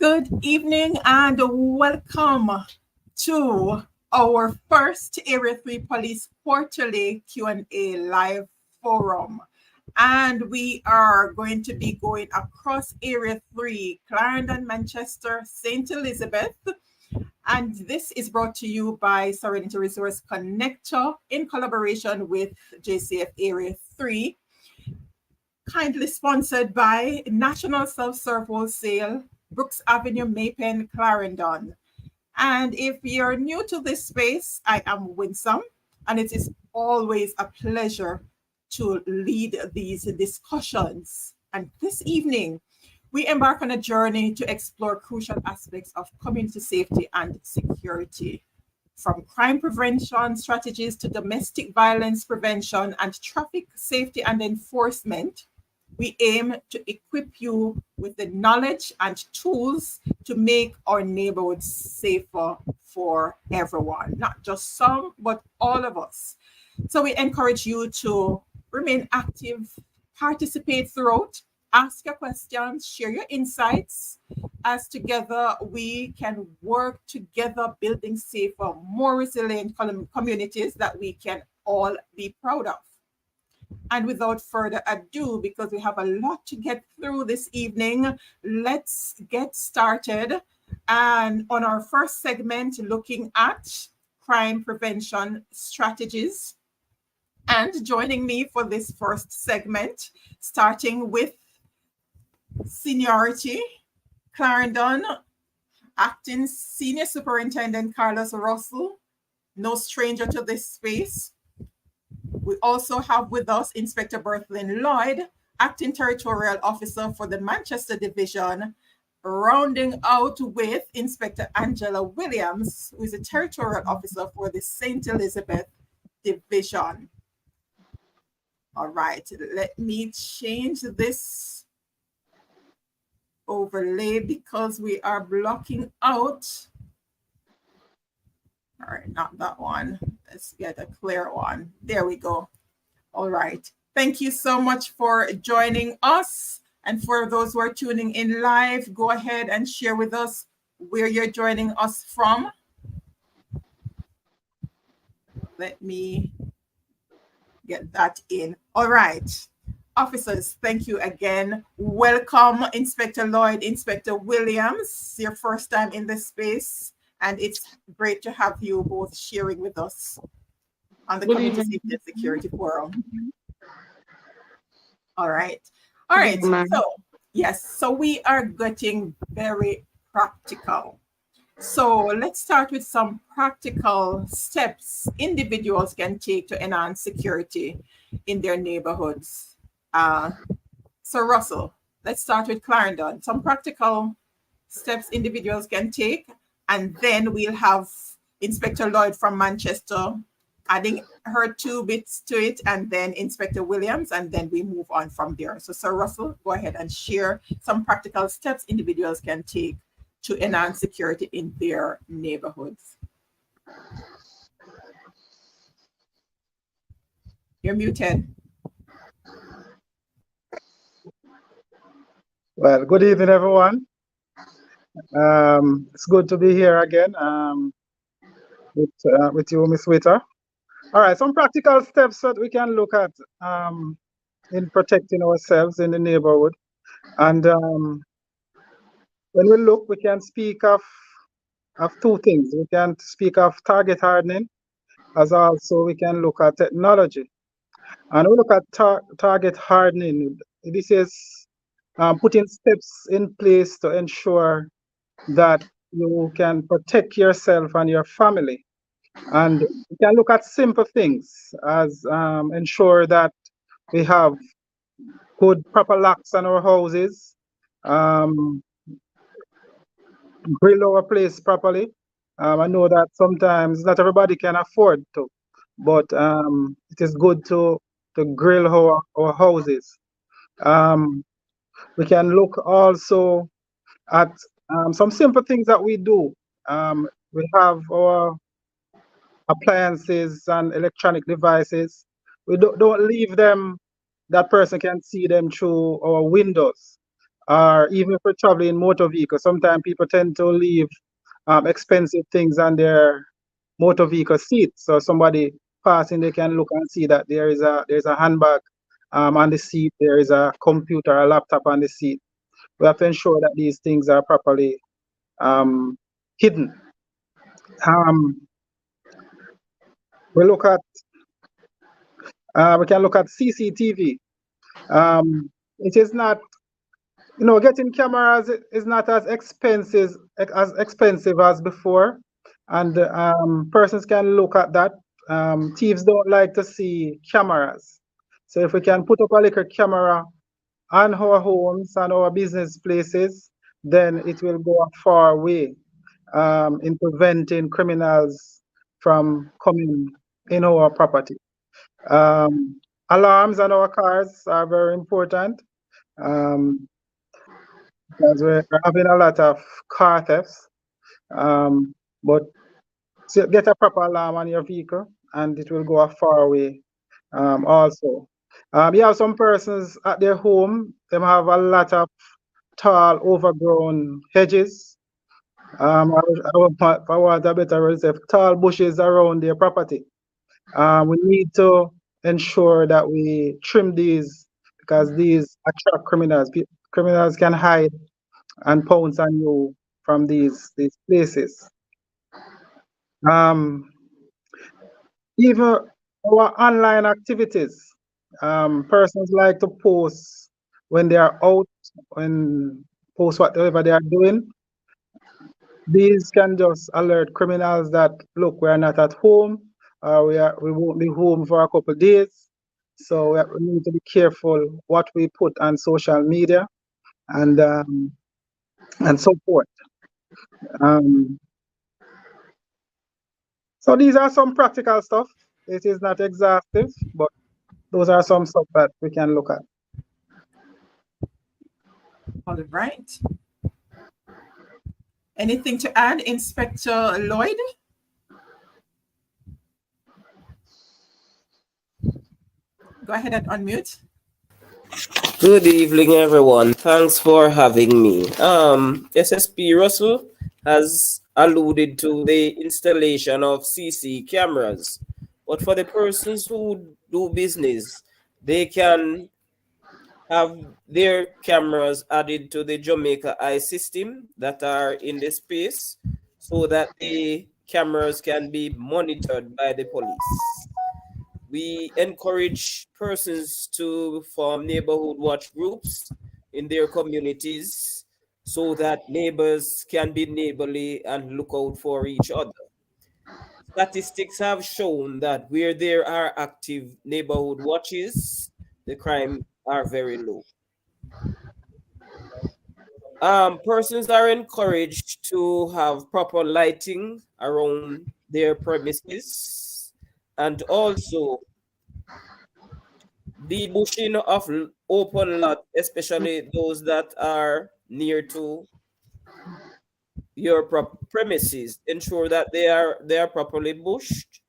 Good evening and welcome to our first Area 3 Police Quarterly Q&A live forum. And we are going to be going across Area 3, Clarendon, Manchester, St. Elizabeth. And this is brought to you by Serenity Resource Connector in collaboration with JCF Area 3, kindly sponsored by National Self-Serve Wholesale, Brooks Avenue, Maypen, Clarendon. And if you're new to this space, I am Winsome, and it is always a pleasure to lead these discussions. And this evening, we embark on a journey to explore crucial aspects of community safety and security. From crime prevention strategies to domestic violence prevention and traffic safety and enforcement, we aim to equip you with the knowledge and tools to make our neighborhoods safer for everyone, not just some, but all of us. So we encourage you to remain active, participate throughout, ask your questions, share your insights, as together we can work together building safer, more resilient communities that we can all be proud of. And without further ado, because we have a lot to get through this evening, let's get started. And on our first segment, looking at crime prevention strategies. And joining me for this first segment, starting with seniority, Clarendon, Acting Senior Superintendent Carlos Russell, no stranger to this space. We also have with us Inspector Berthlyn Lloyd, Acting Territorial Officer for the Manchester Division, rounding out with Inspector Angela Williams, who is a Territorial Officer for the St. Elizabeth Division. All right, let me change this overlay because we are blocking out. All right, not that one. Let's get a clear one. There we go. All right. Thank you so much for joining us. And for those who are tuning in live, go ahead and share with us where you're joining us from. Let me get that in. All right. Officers, thank you again. Welcome, Inspector Lloyd, Inspector Williams. Your first time in this space. And it's great to have you both sharing with us on the Community Safety and Security Forum. All right. All right. So, yes, so we are getting very practical. So let's start with some practical steps individuals can take to enhance security in their neighborhoods. So Russell, let's start with Clarendon. Some practical steps individuals can take, and then we'll have Inspector Lloyd from Manchester adding her 2 bits to it, and then Inspector Williams, and then we move on from there. So Sir Russell, go ahead and share some practical steps individuals can take to enhance security in their neighborhoods. You're muted. Well, good evening, everyone. It's good to be here again with you, Miss Witter. All right, some practical steps that we can look at in protecting ourselves in the neighborhood. And when we look, we can speak of 2 things. We can speak of target hardening, as also we can look at technology. And we look at target hardening. This is putting steps in place to ensure that you can protect yourself and your family. And we can look at simple things as ensure that we have good proper locks on our houses, grill our place properly. I know that sometimes not everybody can afford to, but it is good to grill our houses. We can look also at some simple things that we do. We have our appliances and electronic devices. We don't leave them, that person can see them through our windows. or even if we're traveling in motor vehicle, sometimes people tend to leave expensive things on their motor vehicle seat. So somebody passing, they can look and see that there's a handbag on the seat, there is a computer, a laptop on the seat. We have to ensure that these things are properly hidden. Um, we look at we can look at CCTV. It is not, getting cameras is not as expensive as before, and persons can look at that. Thieves don't like to see cameras, so if we can put up a little camera on our homes and our business places, then it will go a far way in preventing criminals from coming in our property. Alarms on our cars are very important. Um, because we're having a lot of car thefts. But get a proper alarm on your vehicle, and it will go a far way. Also, you have some persons at their home. They have a lot of tall, overgrown hedges. I want a better word, say tall bushes around their property. We need to ensure that we trim these because these attract criminals. Criminals can hide and pounce on you from these places. Um, Even our online activities, persons like to post when they are out, when post whatever they are doing. These can just alert criminals that look, we are not at home, we won't be home for a couple of days. So we need to be careful what we put on social media and so forth. Um, so these are some practical stuff. It is not exhaustive, but those are some stuff that we can look at. All right. Anything to add, Inspector Lloyd? Go ahead and unmute. Good evening, everyone. Thanks for having me. SSP Russell has alluded to the installation of CC cameras, but for the persons who do business, they can have their cameras added to the Jamaica Eye system that are in the space so that the cameras can be monitored by the police. We encourage persons to form neighborhood watch groups in their communities so that neighbors can be neighborly and look out for each other. Statistics have shown that where there are active neighborhood watches, the crime are very low. Persons are encouraged to have proper lighting around their premises, and also the bushing of open lot, especially those that are near to your premises, ensure that they are properly bushed.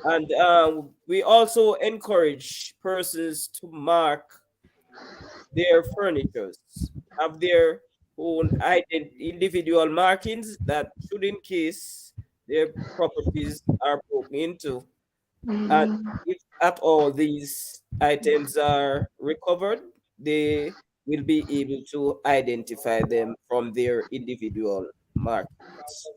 And we also encourage persons to mark their furnitures, have their own individual markings that should in case their properties are broken into. And if at all these items are recovered, they will be able to identify them from their individual markings.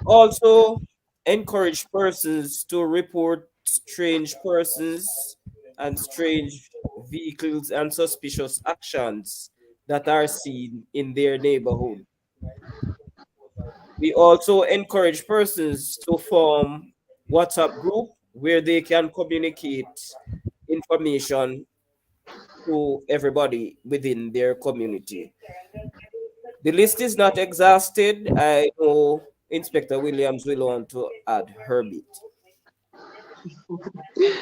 Also, encourage persons to report strange persons and strange vehicles and suspicious actions that are seen in their neighborhood. We also encourage persons to form WhatsApp group where they can communicate information to everybody within their community. The list is not exhausted. I know Inspector Williams will want to add her bit.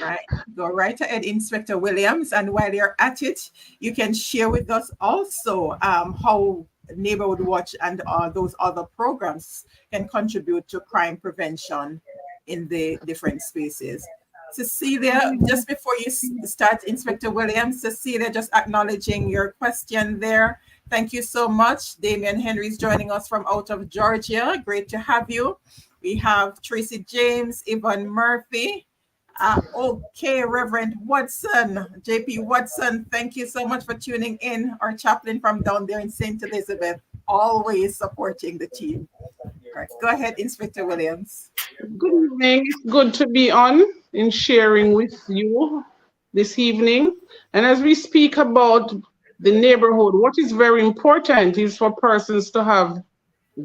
Right. Go right ahead, Inspector Williams. And while you're at it, you can share with us also how Neighborhood Watch and those other programs can contribute to crime prevention in the different spaces. Cecilia, just before you start, Inspector Williams, Cecilia, just acknowledging your question there. Thank you so much. Damian Henry is joining us from out of Georgia. Great to have you. We have Tracy James, Yvonne Murphy. Okay, Reverend Watson, JP Watson, thank you so much for tuning in. Our chaplain from down there in St. Elizabeth, always supporting the team. All right, go ahead, Inspector Williams. Good evening. It's good to be on and sharing with you this evening. And as we speak about the neighborhood, what is very important is for persons to have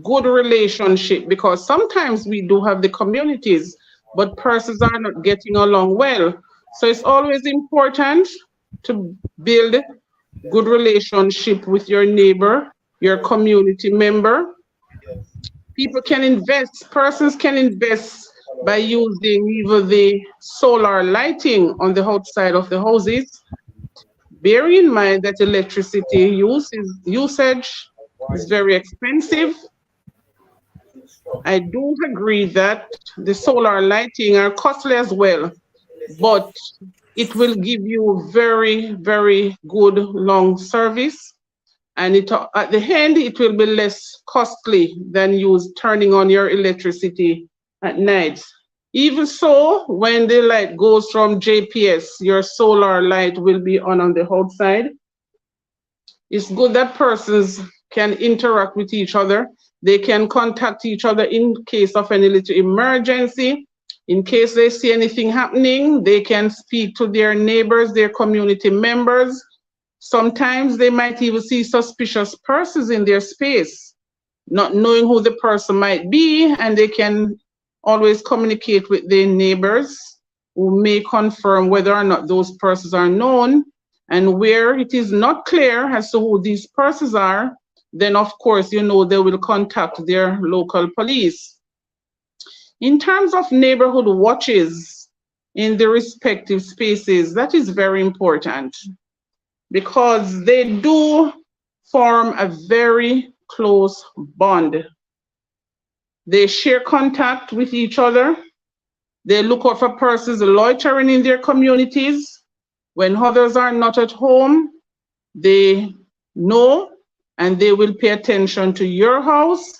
good relationship, because sometimes we do have the communities, but persons are not getting along well. So it's always important to build good relationship with your neighbor, your community member. People can invest, persons can invest by using either the solar lighting on the outside of the houses. Bear in mind that electricity usage is very expensive. I do agree that the solar lighting are costly as well, but it will give you very, very good long service. And at the end, it will be less costly than turning on your electricity at night. Even so, when the light goes from JPS, your solar light will be on the outside. It's good that persons can interact with each other. They can contact each other in case of any little emergency. In case they see anything happening, they can speak to their neighbors, their community members. Sometimes they might even see suspicious persons in their space, not knowing who the person might be, and they can always communicate with their neighbors who may confirm whether or not those persons are known. And where it is not clear as to who these persons are, then of course, they will contact their local police. In terms of neighborhood watches in the respective spaces, that is very important, because they do form a very close bond. They share contact with each other. They look out for persons loitering in their communities. When others are not at home, they know and they will pay attention to your house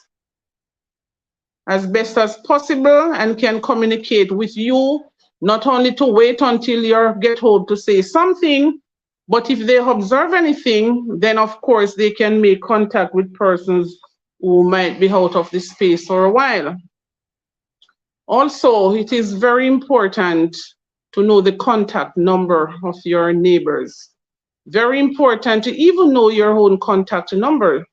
as best as possible and can communicate with you, not only to wait until you get home to say something, but if they observe anything, then of course they can make contact with persons who might be out of the space for a while. Also, it is very important to know the contact number of your neighbors. Very important to even know your own contact number,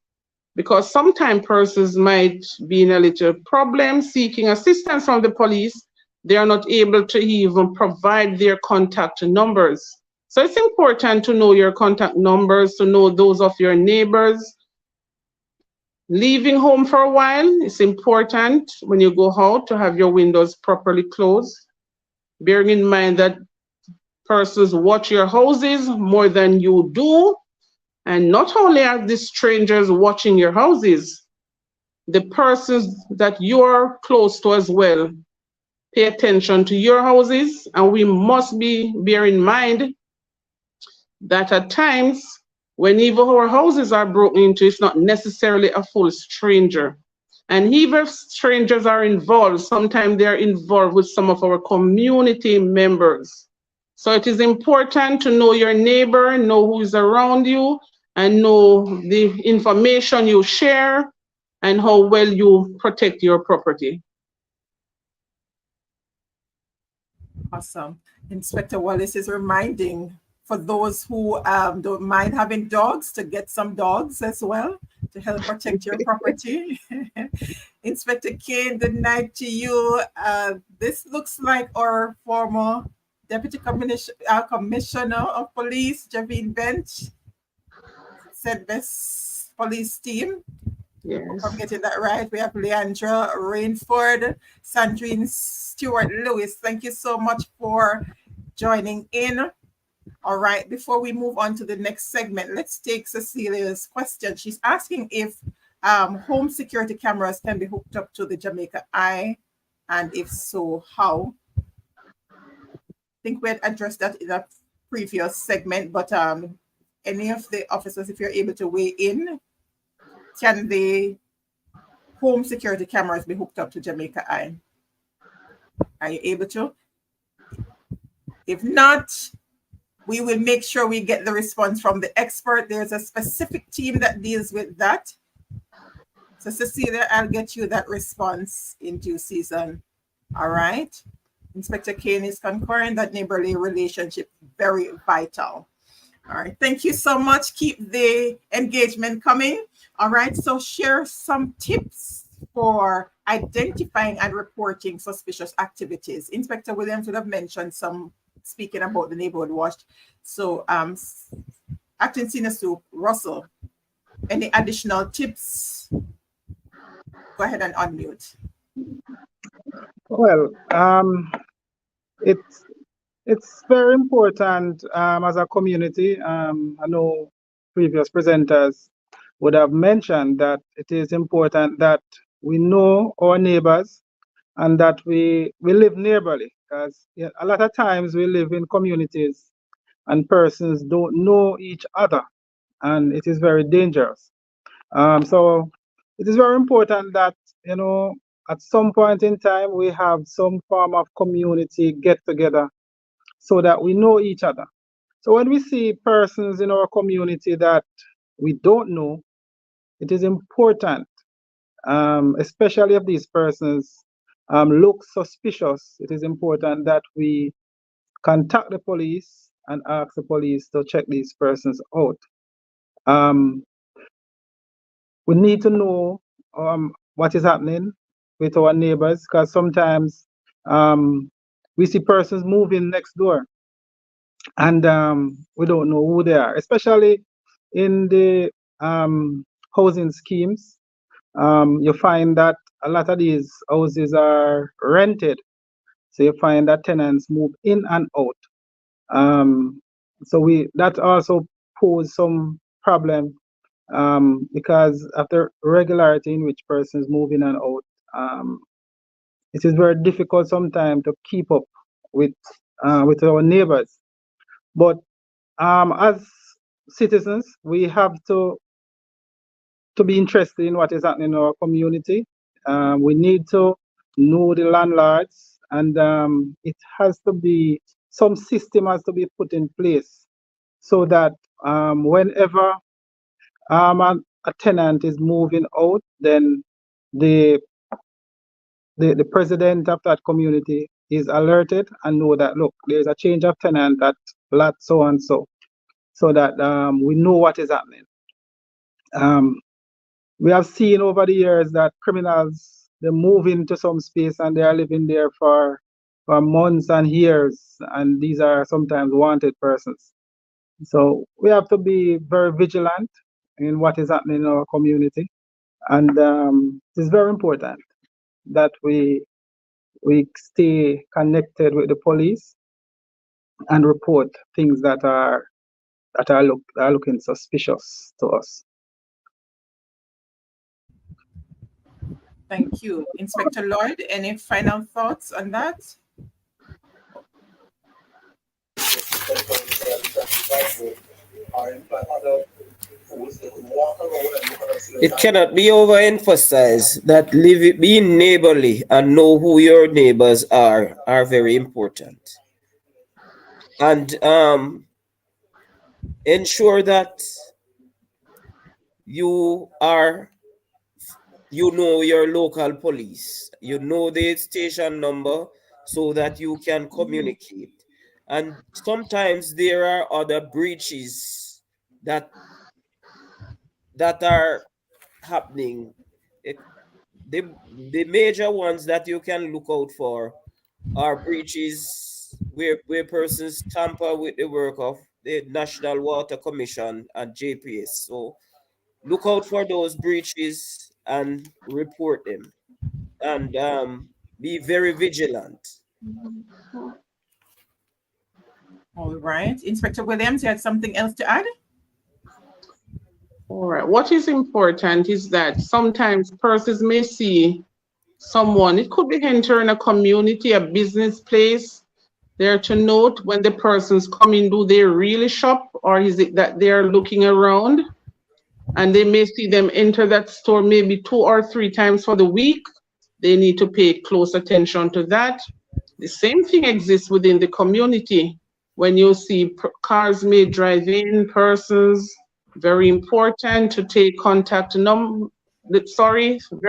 because sometimes persons might be in a little problem seeking assistance from the police. They are not able to even provide their contact numbers. So it's important to know your contact numbers, to know those of your neighbors. Leaving home for a while, it's important when you go out to have your windows properly closed. Bearing in mind that persons watch your houses more than you do. And not only are the strangers watching your houses, the persons that you're close to as well pay attention to your houses. And we must bear in mind that at times, when even our houses are broken into, it's not necessarily a full stranger. And even if strangers are involved, sometimes they're involved with some of our community members. So it is important to know your neighbor, know who is around you, and know the information you share and how well you protect your property. Awesome. Inspector Wallace is reminding for those who don't mind having dogs to get some dogs as well to help protect your property. Inspector Kane, good night to you. This looks like our former Deputy Commissioner of Police, Javine Bench, said best police team. Yes. If I'm getting that right, we have Leandra Rainford, Sandrine Stewart Lewis. Thank you so much for joining in. All right, before we move on to the next segment, let's take Cecilia's question. She's asking if home security cameras can be hooked up to the Jamaica Eye, and if so, how? think we had addressed that in a previous segment, but any of the officers, if you're able to weigh in, can the home security cameras be hooked up to Jamaica Eye? Are you able to? If not, we will make sure we get the response from the expert. There's a specific team that deals with that. So Cecilia, I'll get you that response in due season. All right. Inspector Kane is concurring that neighborly relationship very vital. All right. Thank you so much. Keep the engagement coming. All right. So share some tips for identifying and reporting suspicious activities. Inspector Williams would have mentioned some, speaking about the neighborhood watch. So Acting Senior Soup, Russell, any additional tips? Go ahead and unmute. Well, it's very important as a community. I know previous presenters would have mentioned that it is important that we know our neighbors and that we live neighborly, because a lot of times we live in communities and persons don't know each other, and it is very dangerous. So it is very important that, at some point in time we have some form of community get together so that we know each other. So when we see persons in our community that we don't know, it is important, especially if these persons look suspicious, it is important that we contact the police and ask the police to check these persons out. We need to know what is happening with our neighbors, because sometimes we see persons moving next door and we don't know who they are, especially in the housing schemes. You find that a lot of these houses are rented, so you find that tenants move in and out. So that also pose some problem, because of the regularity in which persons move in and out. It is very difficult sometimes to keep up with our neighbors. But as citizens, we have to be interested in what is happening in our community. We need to know the landlords, and it has to be, some system has to be put in place so that whenever a tenant is moving out, then the president of that community is alerted and know that, look, there's a change of tenant at lot so and so, so that we know what is happening. We have seen over the years that criminals, they move into some space and they are living there for months and years, and these are sometimes wanted persons. So we have to be very vigilant in what is happening in our community, and it is very important that we stay connected with the police and report things that are looking suspicious to us. Thank you. Inspector Lloyd, any final thoughts on that? It cannot be overemphasized that being neighborly and know who your neighbors are very important. And ensure that you know your local police, you know the station number, so that you can communicate. And sometimes there are other breaches that are happening. The major ones that you can look out for are breaches where persons tamper with the work of the National Water Commission and JPS. So look out for those breaches and report them, and be very vigilant. All right. Inspector Williams, you had something else to add? All right. What is important is that sometimes persons may see someone, it could be entering a community, a business place. They're to note when the persons come in, do they really shop, or is it that they're looking around? And they may see them enter that store maybe 2 or 3 times for the week. They need to pay close attention to that. The same thing exists within the community. When you see cars may drive in, persons, very important to take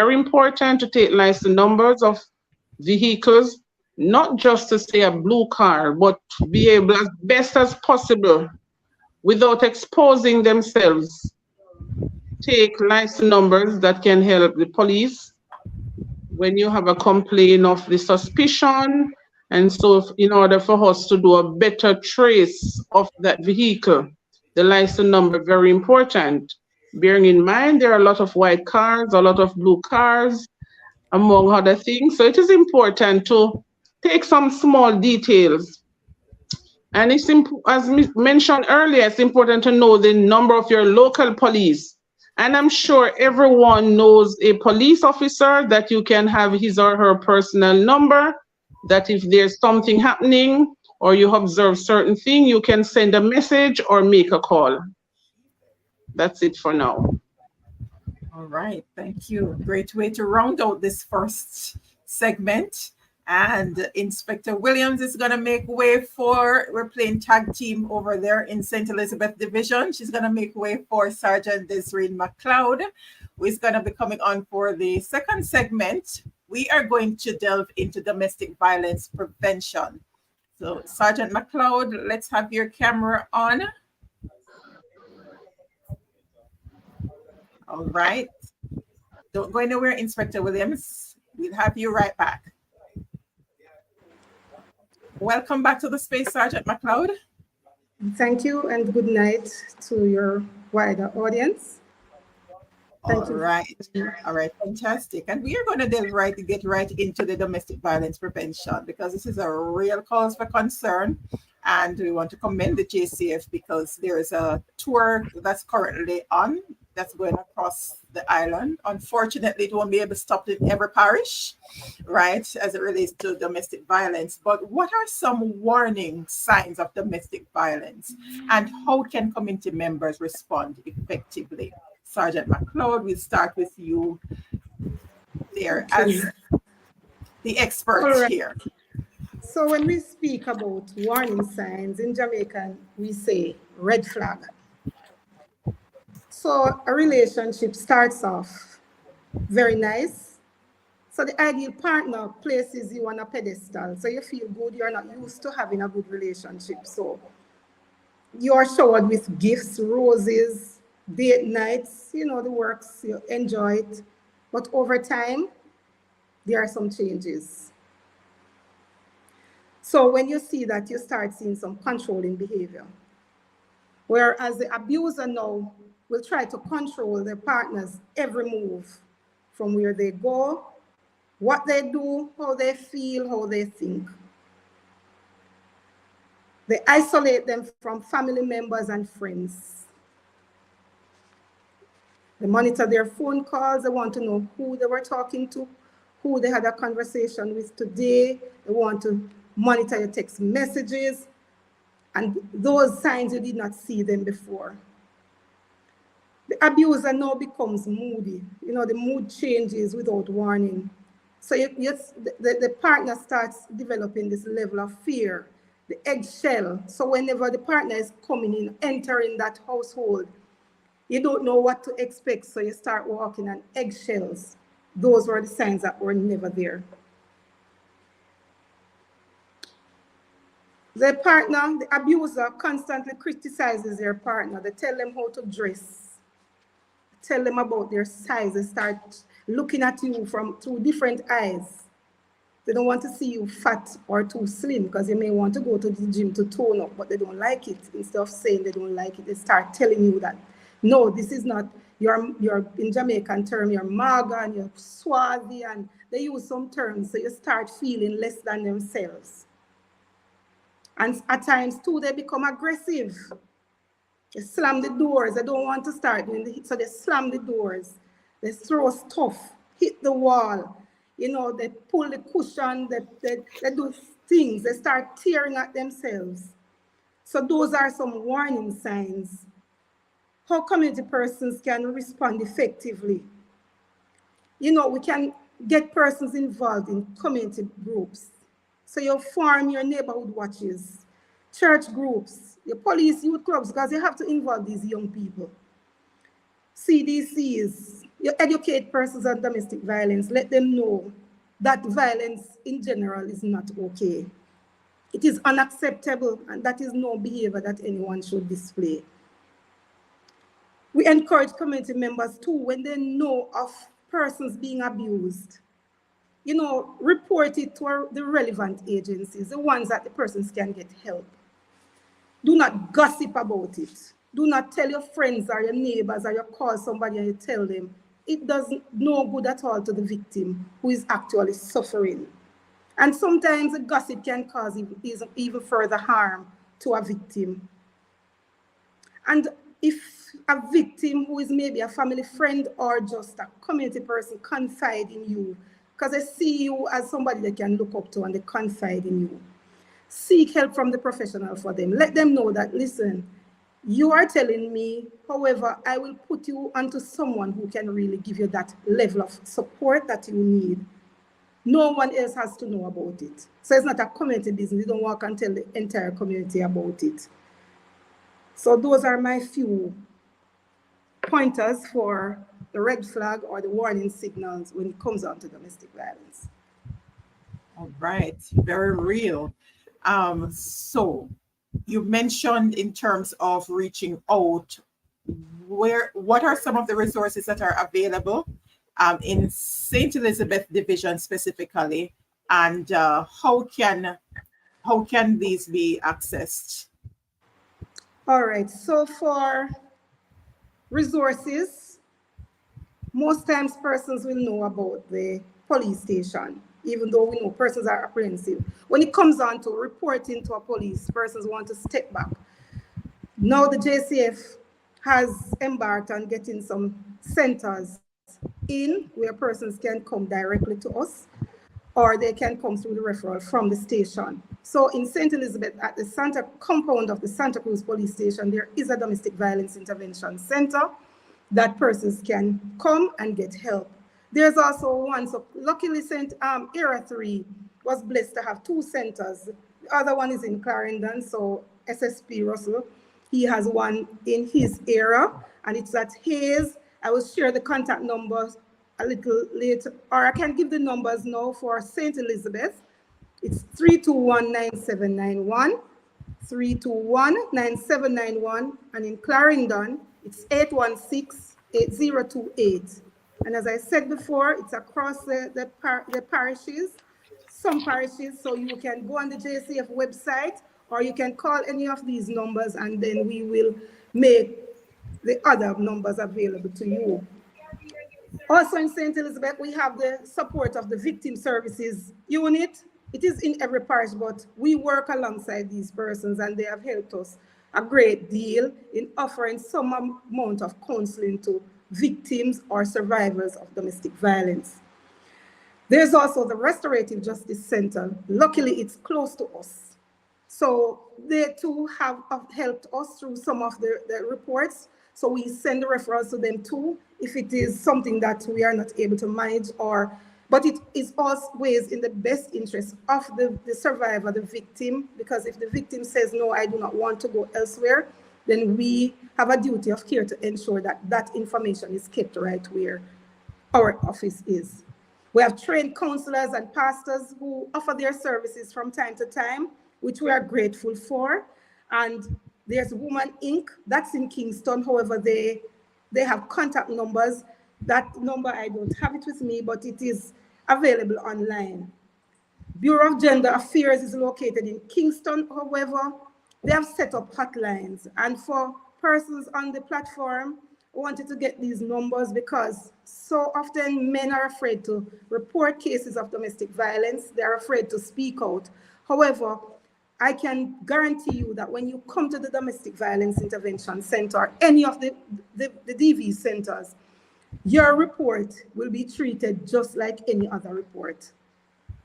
very important to take license numbers of vehicles, not just to say a blue car, but be able as best as possible without exposing themselves. Take license numbers that can help the police when you have a complaint of the suspicion. And so in order for us to do a better trace of that vehicle, the license number very important. Bearing in mind, there are a lot of white cars, a lot of blue cars, among other things. So it is important to take some small details. And it's as mentioned earlier, it's important to know the number of your local police. And I'm sure everyone knows a police officer that you can have his or her personal number, that if there's something happening or you observe certain thing, you can send a message or make a call. That's it for now. All right, thank you. Great way to round out this first segment. And Inspector Williams is going to make way for, we're playing tag team over there in St. Elizabeth Division. She's going to make way for Sergeant Desiree McLeod, who is going to be coming on for the second segment. We are going to delve into domestic violence prevention. So Sergeant McLeod, let's have your camera on. All right. Don't go anywhere, Inspector Williams. We'll have you right back. Welcome back to the space, Sergeant McLeod. Thank you and good night to your wider audience. Thank you. All right, fantastic. And we are going to get right into the domestic violence prevention, because this is a real cause for concern. And we want to commend the JCF because there is a tour that's currently on that's going across the island. Unfortunately, it won't be able to stop in every parish, right, as it relates to domestic violence. But what are some warning signs of domestic violence, and how can community members respond effectively? Sergeant McLeod, we'll start with you there as the expert here. So when we speak about warning signs, in Jamaican, we say red flag. So a relationship starts off very nice. So the ideal partner places you on a pedestal. So you feel good, you're not used to having a good relationship. So you are showered with gifts, roses, date nights, you know, the works, you enjoy it. But over time, there are some changes. So when you see that, you start seeing some controlling behavior. Whereas the abuser now will try to control their partner's every move, from where they go, what they do, how they feel, how they think. They isolate them from family members and friends. They monitor their phone calls. They want to know who they were talking to, who they had a conversation with today. They want to monitor your text messages, and those signs you did not see them before. The abuser now becomes moody. You know, the mood changes without warning. So the partner starts developing this level of fear, the eggshell. So whenever the partner is coming in, entering that household, you don't know what to expect, so you start walking on eggshells. Those were the signs that were never there. The partner, the abuser, constantly criticizes their partner. They tell them how to dress, tell them about their size. They start looking at you through different eyes. They don't want to see you fat or too slim, because you may want to go to the gym to tone up, but they don't like it. Instead of saying they don't like it, they start telling you that, no, this is not, you're in Jamaican term, you're maga and you're swarthy, and they use some terms, so you start feeling less than themselves. And at times too, they become aggressive. They slam the doors. They don't want to start doing the hit, so they slam the doors. They throw stuff, hit the wall. You know, they pull the cushion. They do things. They start tearing at themselves. So those are some warning signs. How community persons can respond effectively. You know, we can get persons involved in community groups. So you form your neighborhood watches, church groups, your police, youth clubs, because you have to involve these young people. CDCs, you educate persons on domestic violence, let them know that violence in general is not okay. It is unacceptable, and that is no behavior that anyone should display. We encourage community members too, when they know of persons being abused, you know, report it to the relevant agencies, the ones that the persons can get help. Do not gossip about it. Do not tell your friends or your neighbors, or you call somebody and you tell them. It does no good at all to the victim who is actually suffering. And sometimes the gossip can cause even further harm to a victim. And if a victim who is maybe a family friend or just a community person confide in you, because they see you as somebody they can look up to and they confide in you, seek help from the professional for them. Let them know that, listen, you are telling me, however, I will put you onto someone who can really give you that level of support that you need. No one else has to know about it. So it's not a community business. You don't walk and tell the entire community about it. So those are my few pointers for the red flag or the warning signals when it comes on to domestic violence. All right, very real. So you mentioned in terms of reaching out, what are some of the resources that are available in St. Elizabeth Division specifically, and how can these be accessed? All right, so for resources, most times persons will know about the police station, even though we know persons are apprehensive. When it comes on to reporting to a police, persons want to step back. Now the JCF has embarked on getting some centers in where persons can come directly to us, or they can come through the referral from the station. So in St. Elizabeth, at the Santa compound of the Santa Cruz Police Station, there is a domestic violence intervention center that persons can come and get help. There's also one, so luckily St. Area 3 was blessed to have 2 centers. The other one is in Clarendon, so SSP Russell, he has one in his area, and it's at Hayes. I will share the contact numbers a little later, or I can give the numbers now for St. Elizabeth. It's 321-9791, 321-9791, and in Clarendon, it's 816-8028. And as I said before, it's across the parishes, some parishes, so you can go on the JCF website, or you can call any of these numbers, and then we will make the other numbers available to you. Also in St. Elizabeth, we have the support of the Victim Services Unit. It is in every parish, but we work alongside these persons, and they have helped us a great deal in offering some amount of counseling to victims or survivors of domestic violence. There's also the Restorative Justice Center. Luckily, it's close to us. So they too have helped us through some of the reports. So we send the referrals to them too, if it is something that we are not able to manage, but it is always in the best interest of the survivor, the victim, because if the victim says, no, I do not want to go elsewhere, then we have a duty of care to ensure that that information is kept right where our office is. We have trained counselors and pastors who offer their services from time to time, which we are grateful for. And there's Woman Inc. that's in Kingston. However, they have contact numbers. That number, I don't have it with me, but it is available online. Bureau of Gender Affairs is located in Kingston. However, they have set up hotlines. And for persons on the platform, I wanted to get these numbers because so often men are afraid to report cases of domestic violence. They're afraid to speak out. However, I can guarantee you that when you come to the Domestic Violence Intervention Center, or any of the DV centers, your report will be treated just like any other report.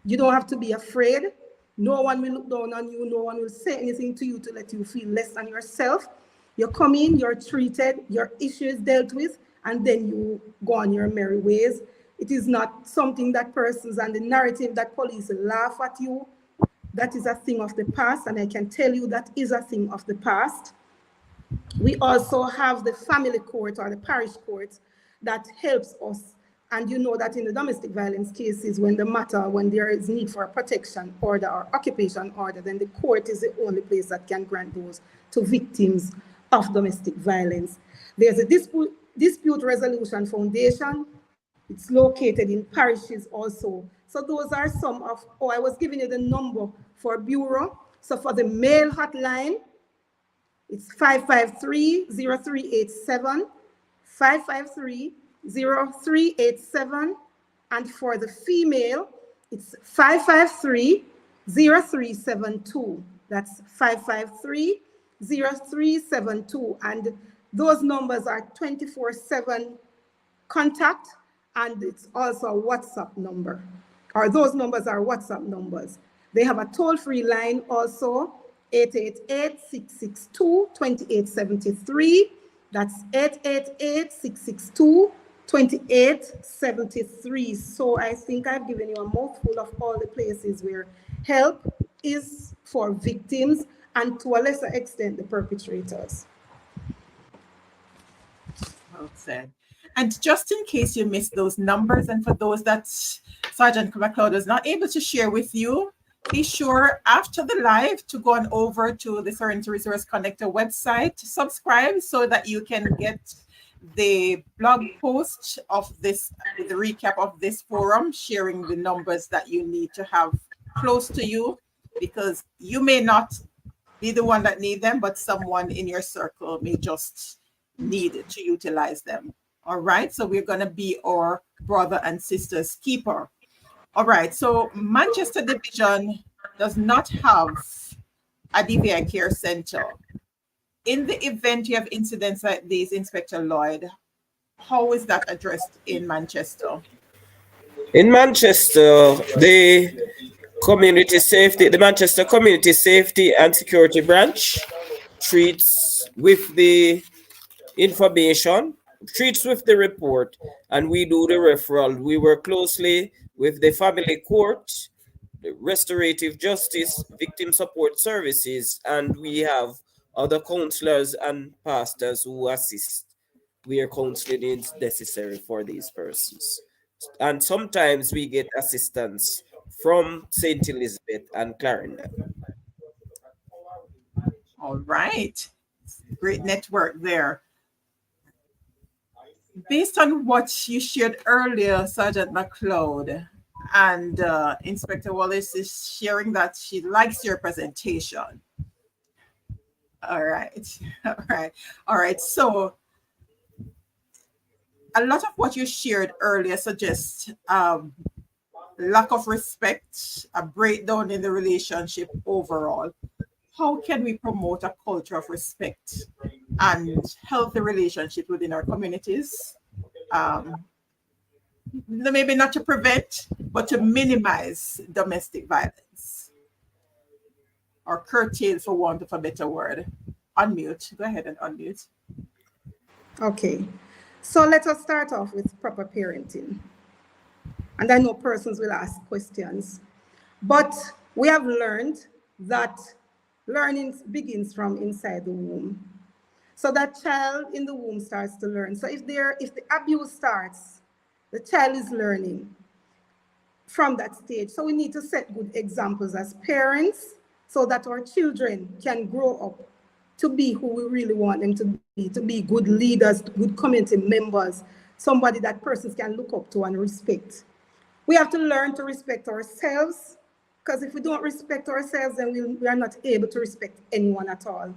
You don't have to be afraid. No one will look down on you. No one will say anything to you to let you feel less than yourself. You come in, you're treated, your issue is dealt with, and then you go on your merry ways. It is not something that persons and the narrative that police laugh at you. That is a thing of the past, and I can tell you that is a thing of the past. We also have the family court or the parish court that helps us. And you know that in the domestic violence cases, when there is need for a protection order or occupation order, then the court is the only place that can grant those to victims of domestic violence. There's a dispute resolution foundation. It's located in parishes also. So those are some of, I was giving you the number for bureau. So for the male hotline, it's 553-0387, 553-0387. And for the female, it's 553-0372. That's 553-0372. And those numbers are 24/7 contact, and it's also a WhatsApp number, or those numbers are WhatsApp numbers. They have a toll-free line also, 888-662-2873. That's 888-662-2873. So I think I've given you a mouthful of all the places where help is for victims and to a lesser extent the perpetrators. Well said. And just in case you missed those numbers, and for those that Sergeant McLeod was not able to share with you, be sure after the live to go on over to the Serenity Resource Connector website to subscribe so that you can get the blog post of this, the recap of this forum, sharing the numbers that you need to have close to you, because you may not be the one that need them, but someone in your circle may just need to utilize them. All right, so we're going to be our brother and sister's keeper. All right, so Manchester Division does not have a DVI care center. In the event you have incidents like these, Inspector Lloyd, how is that addressed in Manchester? In Manchester, the Manchester Community Safety and Security Branch treats with the information, treats with the report, and we do the referral. We work closely with the family court, the restorative justice, victim support services, and we have other counselors and pastors who assist where counseling is necessary for these persons. And sometimes we get assistance from St. Elizabeth and Clarendon. All right, great network there. Based on what you shared earlier, Sergeant McLeod, and Inspector Wallace is sharing that she likes your presentation. All right, all right. So a lot of what you shared earlier suggests lack of respect, a breakdown in the relationship overall. How can we promote a culture of respect and healthy relationship within our communities? Maybe not to prevent, but to minimize domestic violence or curtail, for want of a better word. Unmute. Go ahead and unmute. Okay, so let us start off with proper parenting. And I know persons will ask questions, but we have learned that learning begins from inside the womb. So that child in the womb starts to learn. So if the abuse starts, the child is learning from that stage. So we need to set good examples as parents so that our children can grow up to be who we really want them to be good leaders, good community members, somebody that persons can look up to and respect. We have to learn to respect ourselves, because if we don't respect ourselves, then we are not able to respect anyone at all.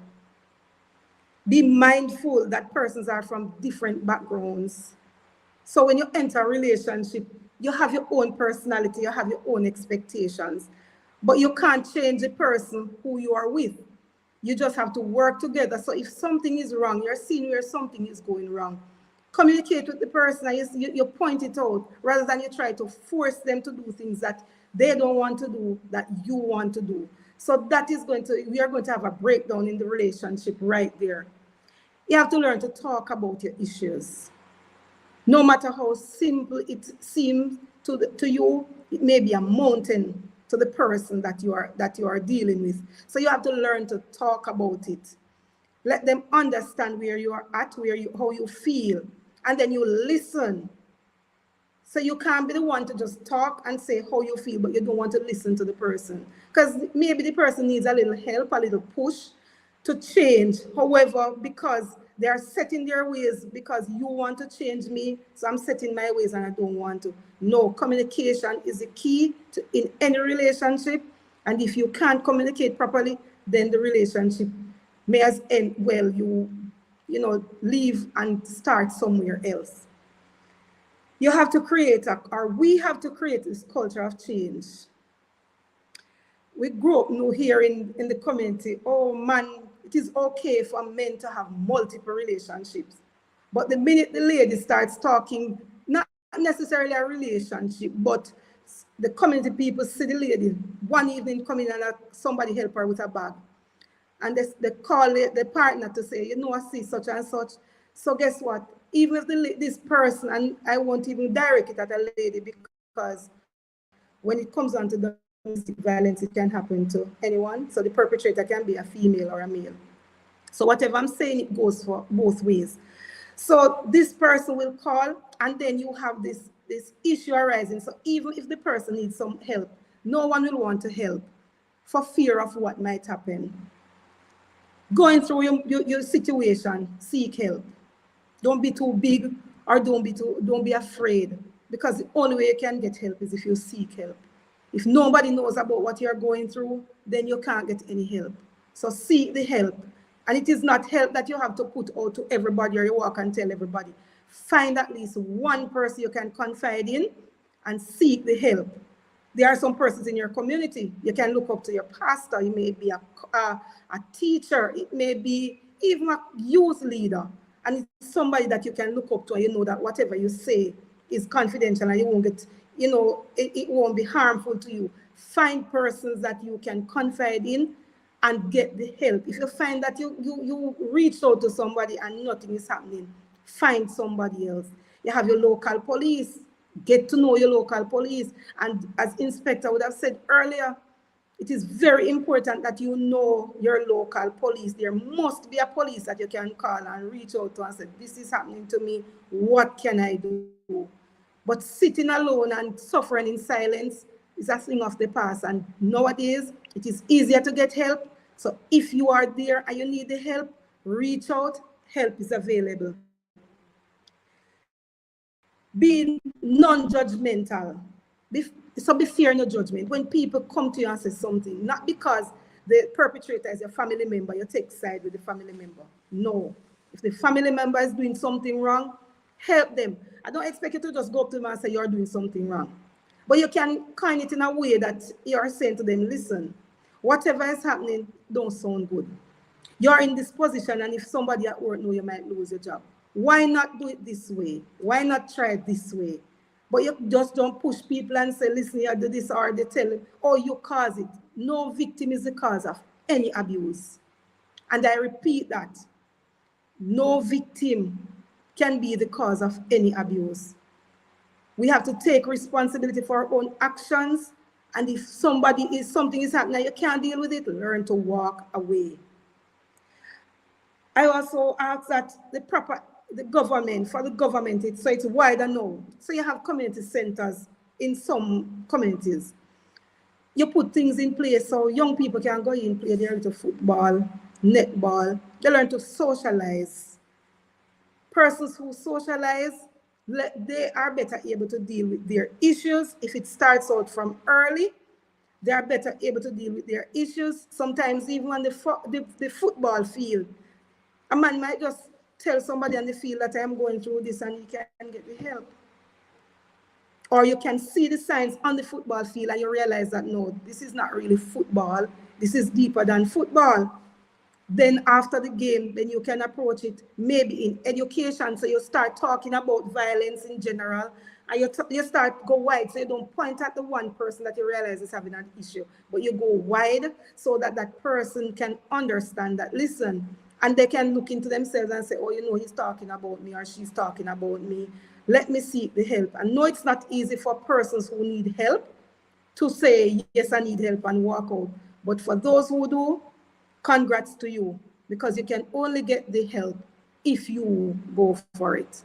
Be mindful that persons are from different backgrounds. So when you enter a relationship, you have your own personality, you have your own expectations, but you can't change the person who you are with. You just have to work together. So if something is wrong, you're seeing where something is going wrong, communicate with the person and you point it out rather than you try to force them to do things that they don't want to do that you want to do. So that is we are going to have a breakdown in the relationship right there. You have to learn to talk about your issues. No matter how simple it seems to you, it may be a mountain to the person that you are dealing with. So you have to learn to talk about it. Let them understand where you are at, how you feel, and then you listen. So you can't be the one to just talk and say how you feel, but you don't want to listen to the person. Because maybe the person needs a little help, a little push to change. However, because they are set in their ways, because you want to change me, so I'm setting my ways and I don't want to. No, communication is the key in any relationship. And if you can't communicate properly, then the relationship may as end well. You leave and start somewhere else. You have to create, or we have to create this culture of change. We grew up here in the community, oh man, it is okay for men to have multiple relationships. But the minute the lady starts talking, not necessarily a relationship, but the community people see the lady one evening coming and somebody help her with a bag. And they call the partner to say, I see such and such. So guess what? Even if this person, and I won't even direct it at a lady, because when it comes down to domestic violence, it can happen to anyone. So the perpetrator can be a female or a male. So whatever I'm saying, it goes for both ways. So this person will call, and then you have this issue arising. So even if the person needs some help, no one will want to help for fear of what might happen. Going through your situation, seek help. Don't be too big, or don't be afraid, because the only way you can get help is if you seek help. If nobody knows about what you're going through, then you can't get any help. So seek the help. And it is not help that you have to put out to everybody, or you walk and tell everybody. Find at least one person you can confide in and seek the help. There are some persons in your community. You can look up to your pastor. It may be a teacher. It may be even a youth leader. And it's somebody that you can look up to, and you know that whatever you say is confidential, and you won't get, it won't be harmful to you. Find persons that you can confide in and get the help. If you find that you reach out to somebody and nothing is happening, find somebody else. You have your local police. Get to know your local police. And as Inspector would have said earlier, it is very important that you know your local police. There must be a police that you can call and reach out to and say, this is happening to me, what can I do? But sitting alone and suffering in silence is a thing of the past. And nowadays, it is easier to get help. So if you are there and you need the help, reach out, help is available. Being non-judgmental. So be fair in your judgment. When people come to you and say something, not because the perpetrator is your family member, you take side with the family member. No. If the family member is doing something wrong, help them. I don't expect you to just go up to them and say you're doing something wrong. But you can kind it in a way that you're saying to them, listen, whatever is happening don't sound good. You're in this position, and if somebody at work knows, you might lose your job. Why not do it this way? Why not try it this way? But you just don't push people and say, listen, you do this, or they tell them, oh, you cause it. No victim is the cause of any abuse. And I repeat that. No victim can be the cause of any abuse. We have to take responsibility for our own actions. And if something is happening, you can't deal with it, learn to walk away. I also ask that the government, so it's wider now. So you have community centers in some communities. You put things in place so young people can go in, play their little football, netball. They learn to socialize. Persons who socialize, they are better able to deal with their issues. If it starts out from early, they are better able to deal with their issues. Sometimes even on the football field, a man might just tell somebody on the field that I'm going through this, and he can get the help. Or you can see the signs on the football field and you realize that no, this is not really football. This is deeper than football. Then after the game, then you can approach it maybe in education. So you start talking about violence in general, and you start go wide. So you don't point at the one person that you realize is having an issue, but you go wide so that that person can understand that, listen, and they can look into themselves and say, oh, you know, he's talking about me or she's talking about me. Let me seek the help. And no, it's not easy for persons who need help to say, yes, I need help and walk out. But for those who do, congrats to you, because you can only get the help if you go for it.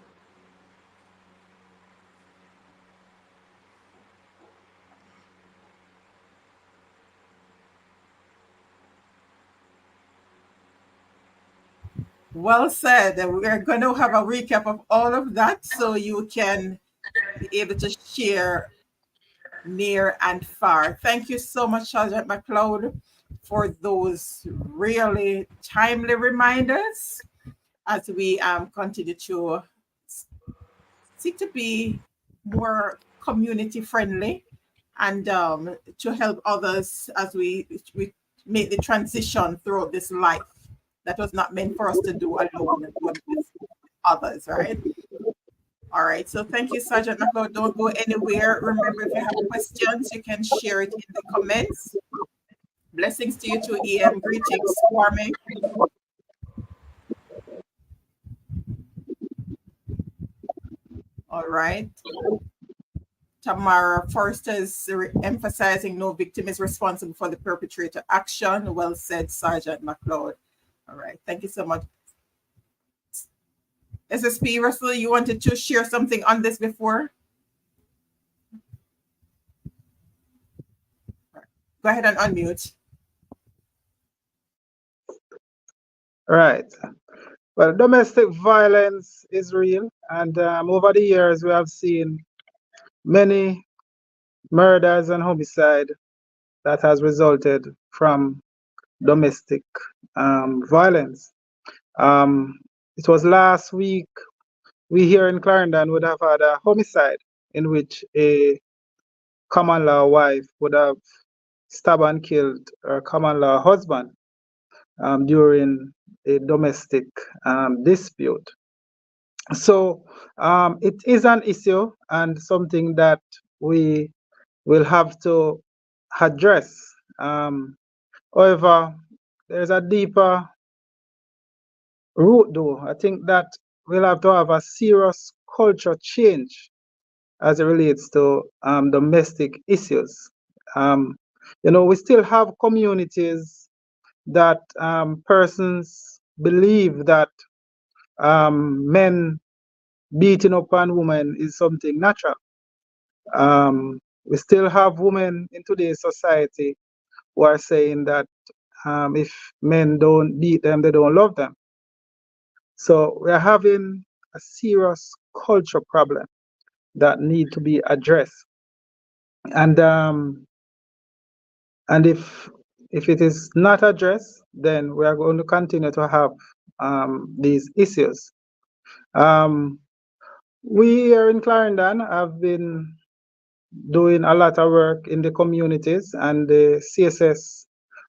Well said. We're going to have a recap of all of that so you can be able to share near and far. Thank you so much, Sergeant McLeod, for those really timely reminders as we continue to seek to be more community friendly and to help others as we make the transition throughout this life that was not meant for us to do alone, but with others, right? All right, so thank you, Sergeant McLeod. Don't go anywhere. Remember, if you have questions, you can share it in the comments. Blessings to you too, EM. Greetings, Kwame. All right. Tamara Forster is emphasizing no victim is responsible for the perpetrator action. Well said, Sergeant McLeod. All right, thank you so much. SSP Russell, you wanted to share something on this before? Go ahead and unmute. Right. Well, domestic violence is real, and over the years we have seen many murders and homicide that has resulted from domestic violence. It was last week we here in Clarendon would have had a homicide in which a common law wife would have stabbed and killed her common law husband during a domestic dispute. So it is an issue and something that we will have to address. However, there's a deeper root though. I think that we'll have to have a serious culture change as it relates to domestic issues. You know, we still have communities that persons believe that men beating up on women is something natural. We still have women in today's society who are saying that if men don't beat them, they don't love them. So we are having a serious culture problem that need to be addressed. And if it is not addressed, then we are going to continue to have these issues. We here in Clarendon have been doing a lot of work in the communities, and the CSS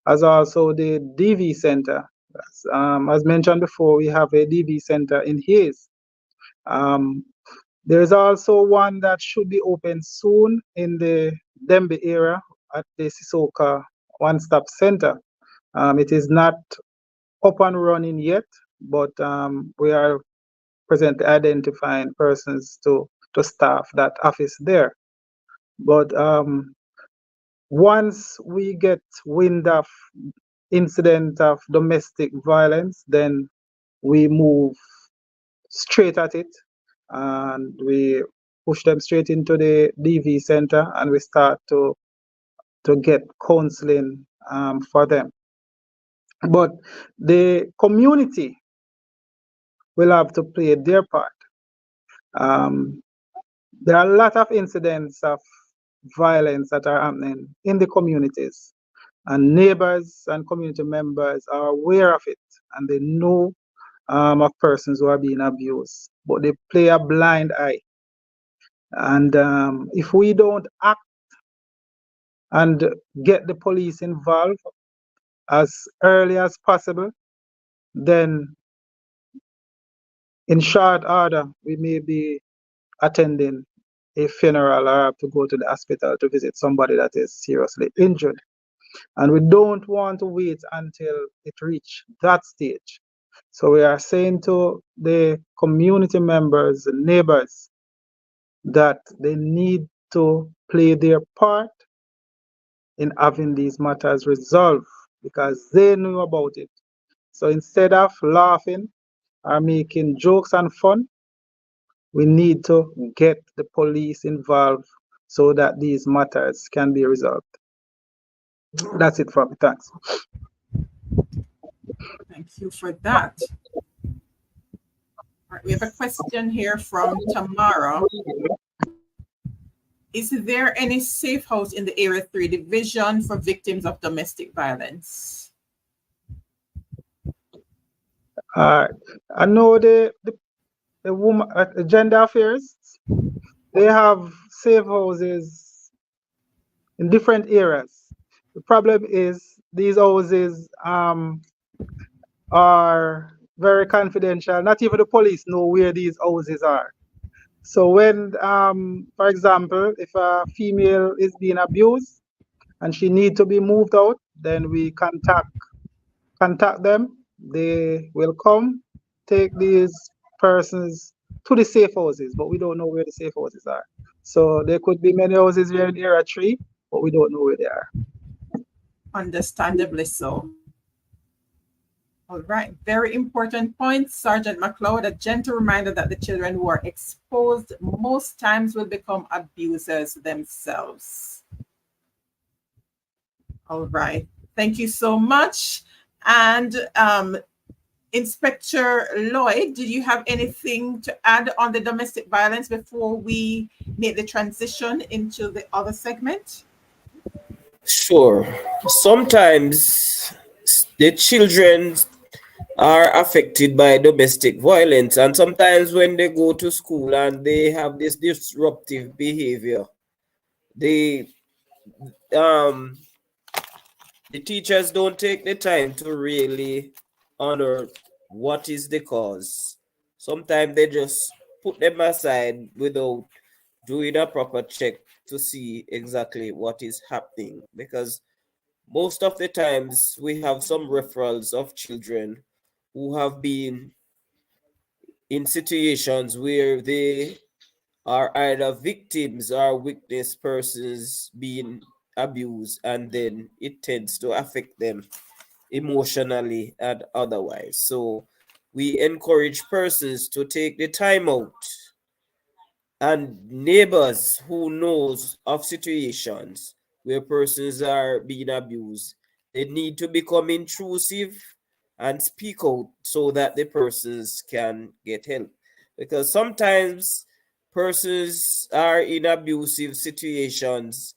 has also the DV Center. As mentioned before, we have a DV Center in Hayes. There is also one that should be open soon in the Dembe area at the Sisoka One Stop Center. It is not up and running yet, but we are presently identifying persons to staff that office there. But once we get wind of incident of domestic violence, then we move straight at it and we push them straight into the DV center and we start to get counseling for them. But the community will have to play their part. There are a lot of incidents of violence that are happening in the communities, and neighbors and community members are aware of it and they know of persons who are being abused, but they play a blind eye. And if we don't act and get the police involved as early as possible, then in short order, we may be attending a funeral or have to go to the hospital to visit somebody that is seriously injured. And we don't want to wait until it reaches that stage. So we are saying to the community members, the neighbors, that they need to play their part in having these matters resolved because they knew about it. So instead of laughing or making jokes and fun, we need to get the police involved so that these matters can be resolved. That's it from me. Thanks. Thank you for that. All right, we have a question here from Tamara. Is there any safe house in the Area 3 division for victims of domestic violence? I know the woman gender affairs, they have safe houses in different areas. The problem is these houses are very confidential. Not even the police know where these houses are. So when, for example, if a female is being abused and she needs to be moved out, then we contact them. They will come, take these persons to the safe houses, but we don't know where the safe houses are. So there could be many houses here in Area 3, but we don't know where they are. Understandably so. All right, very important point, Sergeant McLeod, a gentle reminder that the children who are exposed most times will become abusers themselves. All right, thank you so much. And Inspector Lloyd, do you have anything to add on the domestic violence before we make the transition into the other segment? Sure. Sometimes the children are affected by domestic violence, and sometimes when they go to school and they have this disruptive behavior, the teachers don't take the time to really honor what is the cause. Sometimes they just put them aside without doing a proper check to see exactly what is happening, because most of the times we have some referrals of children who have been in situations where they are either victims or witness persons being abused, and then it tends to affect them emotionally and otherwise. So we encourage persons to take the time out, and neighbors who knows of situations where persons are being abused, they need to become intrusive and speak out so that the persons can get help. Because sometimes persons are in abusive situations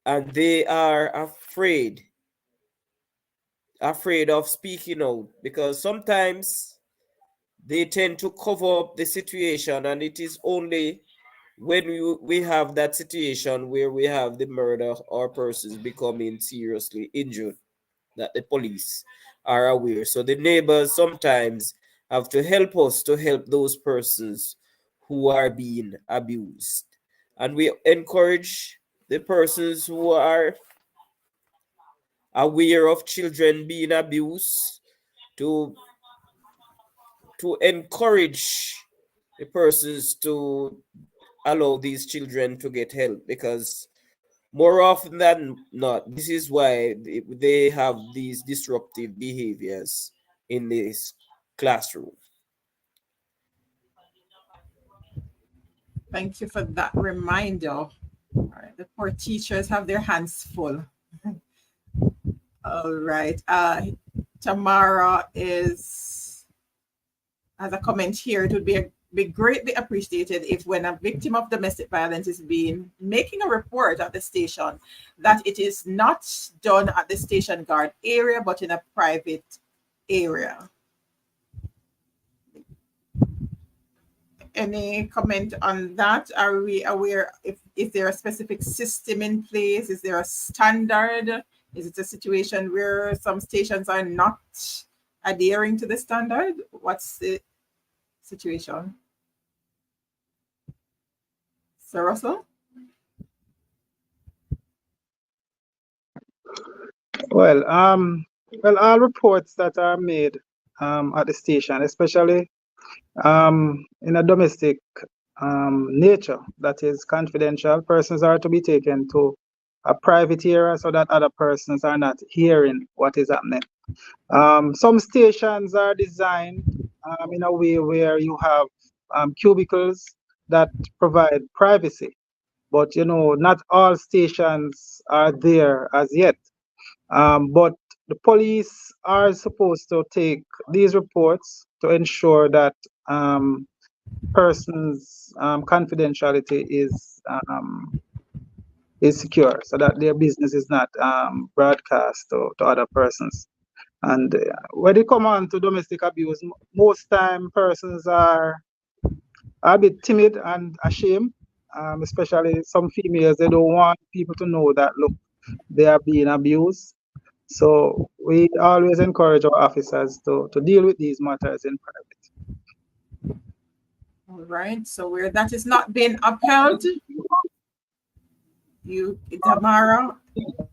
and they are afraid of speaking out, because sometimes they tend to cover up the situation, and it is only when we have that situation where we have the murder or persons becoming seriously injured that the police are aware. So the neighbors sometimes have to help us to help those persons who are being abused. And we encourage the persons who are aware of children being abused to encourage the persons to allow these children to get help, because more often than not, this is why they have these disruptive behaviors in this classroom. Thank you for that reminder. All right, the poor teachers have their hands full. All right. Tamara has a comment here. It would be greatly appreciated if, when a victim of domestic violence is making a report at the station, that it is not done at the station guard area, but in a private area. Any comment on that? Are we aware if is there a specific system in place? Is there a standard? Is it a situation where some stations are not adhering to the standard? What's the situation? Sir Russell? Well, all reports that are made at the station, especially in a domestic nature that is confidential, persons are to be taken to a private area so that other persons are not hearing what is happening. Some stations are designed in a way where you have cubicles that provide privacy, but not all stations are there as yet. But the police are supposed to take these reports to ensure that persons' confidentiality is secure, so that their business is not broadcast to other persons. And when they come on to domestic abuse, most time persons are a bit timid and ashamed, especially some females. They don't want people to know that, look, they are being abused. So we always encourage our officers to deal with these matters in private. All right. So where that is not being upheld, you, Tamara,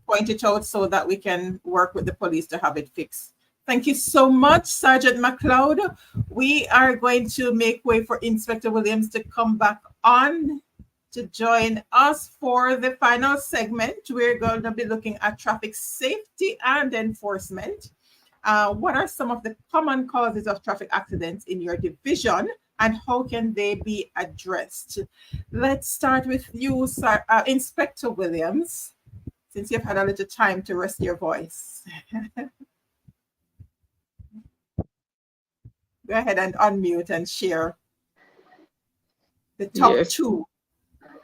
point it out so that we can work with the police to have it fixed. Thank you so much, Sergeant McLeod. We are going to make way for Inspector Williams to come back on to join us for the final segment. We're going to be looking at traffic safety and enforcement. What are some of the common causes of traffic accidents in your division, and how can they be addressed? Let's start with you, Inspector Williams, since you've had a little time to rest your voice. Go ahead and unmute and share the top two.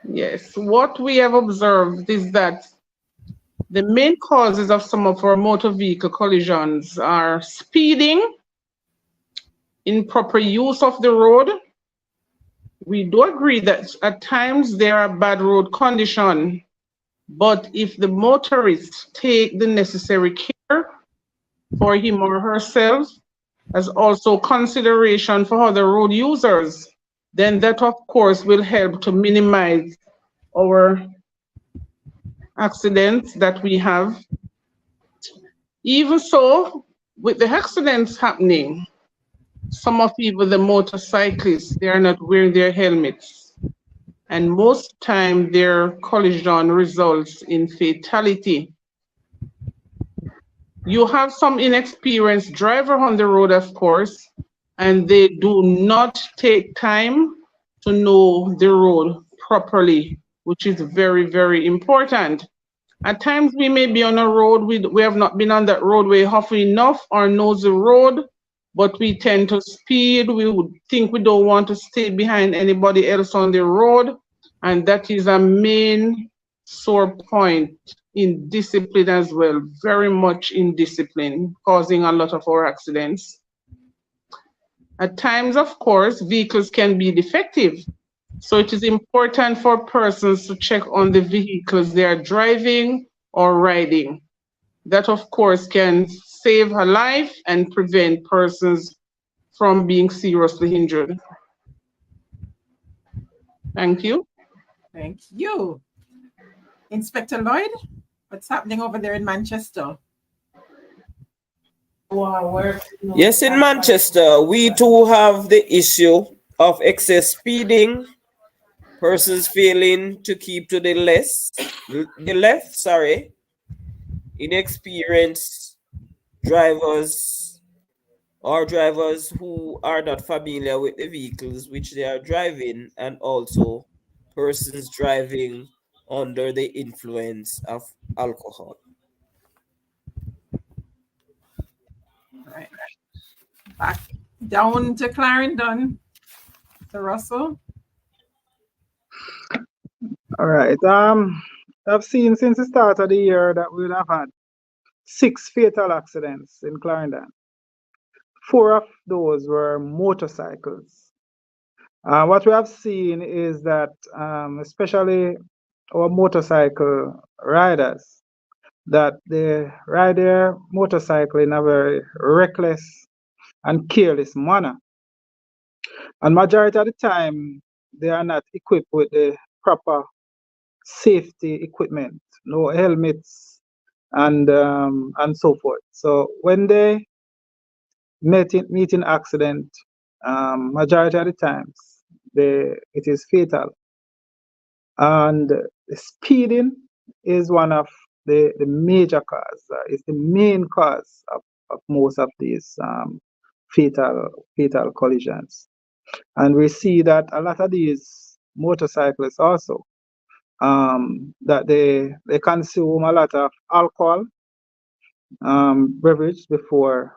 Yes, what we have observed is that the main causes of some of our motor vehicle collisions are speeding, improper use of the road. We do agree that at times there are bad road conditions, but if the motorist take the necessary care for him or herself, as also consideration for other road users, then that of course will help to minimize our accidents that we have. Even so, with the accidents happening, some of even the motorcyclists, they are not wearing their helmets. And most time their collision results in fatality. You have some inexperienced driver on the road, of course, and they do not take time to know the road properly, which is very, very important. At times we may be on a road, we have not been on that roadway often enough or knows the road, but we tend to speed. We would think we don't want to stay behind anybody else on the road. And that is a main sore point in discipline as well, very much in discipline, causing a lot of our accidents. At times, of course, vehicles can be defective. So it is important for persons to check on the vehicles they are driving or riding. That, of course, can save a life and prevent persons from being seriously injured. Thank you. Thank you. Inspector Lloyd, what's happening over there in Manchester? Yes, in Manchester, we too have the issue of excess speeding, persons failing to keep to the left, inexperienced drivers or drivers who are not familiar with the vehicles which they are driving, and also persons driving under the influence of alcohol. Right. Back down to Clarendon. Sir Russell. All right. I've seen since the start of the year that we'll have had 6 fatal accidents in Clarendon. 4 of those were motorcycles. What we have seen is that, especially our motorcycle riders, that they ride their motorcycle in a very reckless and careless manner. And majority of the time, they are not equipped with the proper safety equipment, no helmets, and so forth. So when they meet in accident, majority of the times, it is fatal. And speeding is one of the major cause. It's the main cause of most of these fatal collisions. And we see that a lot of these motorcyclists also, that they consume a lot of alcohol, beverage before,